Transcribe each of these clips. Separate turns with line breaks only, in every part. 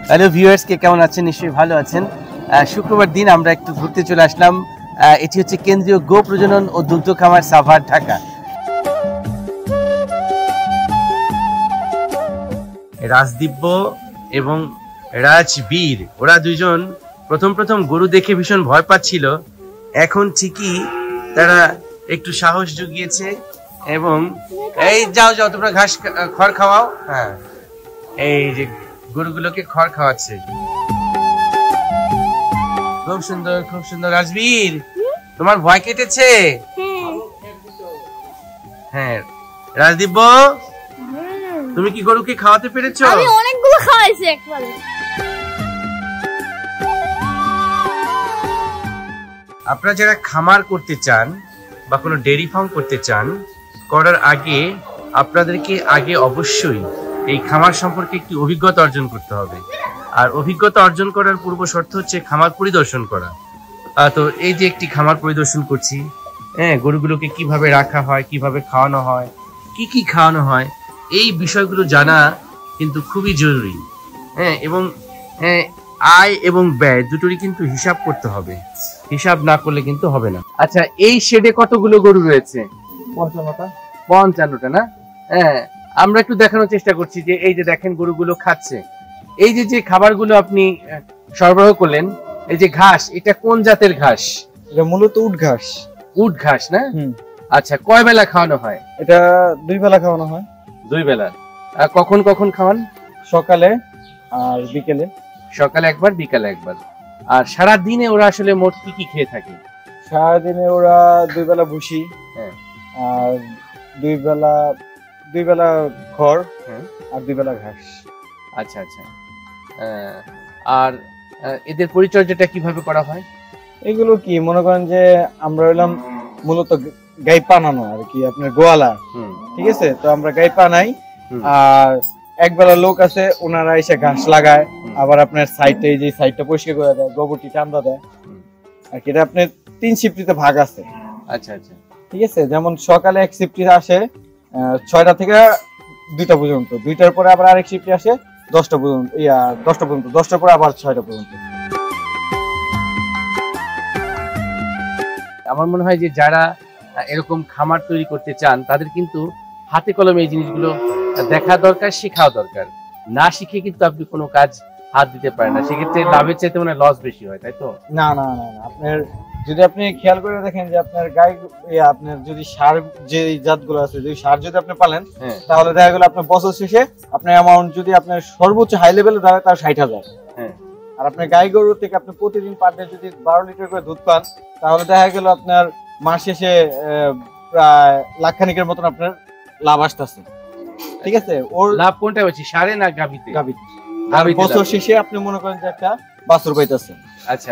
Hello viewers, কে কেমন আছেন? নিশ্চয়ই ভালো আছেন। শুক্রবার দিন আমরা একটু ঘুরতে চলে আসলাম। এটি হচ্ছে কেন্দ্রীয় গো প্রজনন ও দুগ্ধ খামার সাভার, ঢাকা। রাজদিব্য এবং রাজবীর, ওরা দুইজন প্রথম গরু দেখে ভীষণ ভয় পাচ্ছিল। এখন ঠিকই তারা একটু সাহস জুগিয়েছে এবং এই যাও তোমরা ঘাস খড় খাওয়াও। হ্যাঁ, এই যে গরুগুলোকে খড় খাওয়াচ্ছে। খুব সুন্দর। রাজবীর, তোমার ভয় কেটেছে? হ্যাঁ। রাজদিব্য, তুমি কি গরুকে খাওয়াতে পেরেছো?
আমি অনেকগুলো খাওয়াইছি একবারে।
আপনারা যারা খামার করতে চান বা কোনো ডেয়ারি ফার্ম করতে চান, করার আগে আপনাদেরকে অবশ্যই এই খামার সম্পর্কে একটি অভিজ্ঞতা অর্জন করতে হবে। আর অভিজ্ঞতা অর্জন করার পূর্ব শর্ত হচ্ছে খামার পরিদর্শন করা। তো এই যে একটি খামার পরিদর্শন করছি, হ্যাঁ, গরুগুলোকে কিভাবে রাখা হয়, কিভাবে খাওয়ানো হয়, কি খাওয়ানো হয়, এই বিষয়গুলো জানা কিন্তু খুবই জরুরি। হ্যাঁ, এবং আয় এবং ব্যয় দুটোরই কিন্তু হিসাব করতে হবে। হিসাব না করলে কিন্তু হবে না। আচ্ছা, এই শেডে কতগুলো গরু রয়েছে? 55টা না? হ্যাঁ, আমরা একটু দেখানোর চেষ্টা করছি যে এই যে দেখেন গরুগুলো খাচ্ছে। এই যে খাবারগুলো আপনি সরবরাহ করলেন, এই যে ঘাস, এটা কোন জাতের ঘাস?
এটা মূলত উট ঘাস।
উট ঘাস না? আচ্ছা, কয় বেলা খাওয়ানো হয়?
এটা 2 বেলা খাওয়ানো হয়।
2 বেলা। কখন খাওয়ান?
সকালে আর বিকেলে।
সকালে একবার, বিকালে একবার। আর সারা দিনে ওরা আসলে মোট কি খেয়ে থাকে?
সারাদিনে ওরা 2 বেলা ভুসি,
হ্যাঁ,
আর 2 বেলা খড়,
হ্যাঁ,
আর 2 বেলা ঘাস।
আচ্ছা। আর এদের পরিচর্যাটা কিভাবে করা হয়?
এগুলো কি মনে করেন যে আমরা হইলাম মূলত গাই পানানো আর কি, আপনার গোয়ালা। ঠিক আছে, তো আমরা গাই পানাই, আর একবেলা লোক আছে ওনারা এসে ঘাস লাগায়, আবার আপনার সাইডে যে সাইডটা পরিষ্কার করে দেয়, গোবরটি টান্দা দেয় আর কি। এটা আপনার 3 শিফটিতে ভাগ আছে।
আচ্ছা।
ঠিক আছে, যেমন সকালে এক শিফটি আসে 6টা থেকে 2টা পর্যন্ত, 2টার পরে আবার আরেক শিফটি আসে 10টা পর্যন্ত, 10টার পরে আবার 6টা পর্যন্ত।
আমার মনে হয় যে যারা এরকম খামার তৈরি করতে চান তাদের কিন্তু হাতে কলমে এই জিনিসগুলো দেখা দরকার, শেখাও দরকার। না শিখে কিন্তু আপনি কোনো কাজ হাত দিতে পারেন না, সেক্ষেত্রে লাভের চাইতে মানে লস বেশি হয়, তাই তো?
না, আপনার যদি আপনি খেয়াল করে দেখেন যে আপনার গাই, আপনার যদি সার যে জাতগুলো আছে, যদি সার যদি আপনি পালেন, তাহলে দেখা গেল আপনার বছর শেষে আপনার অ্যামাউন্ট যদি আপনার সর্বোচ্চ হাই লেভেলে দাঁড়ায় তার 60,000। আর আপনার গাই গরু থেকে আপনি প্রতিদিন পার ডে যদি 12 লিটার করে দুধ পান, তাহলে দেখা গেল আপনার মাস শেষে প্রায় লাখখানিকের মতন আপনার লাভ আসতেছে। ঠিক আছে, ওর
লাভ কোনটা হচ্ছে, সারে না গাভীতে?
বছর শেষে আপনি মনে করেন যে একটা বাছুর পাইতেছে।
আচ্ছা।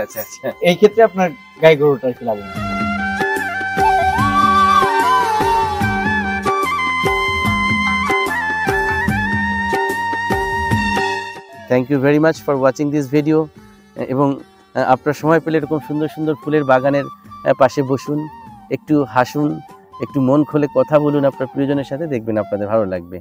এই ক্ষেত্রে আপনার গাই গরুটা কি লাভ?
Thank you very much for watching this video. এবং আপনার সময় পেলে এরকম সুন্দর ফুলের বাগানের পাশে বসুন, একটু হাসুন, একটু মন খুলে কথা বলুন আপনার প্রিয়জনের সাথে, দেখবেন আপনাদের ভালো লাগবে।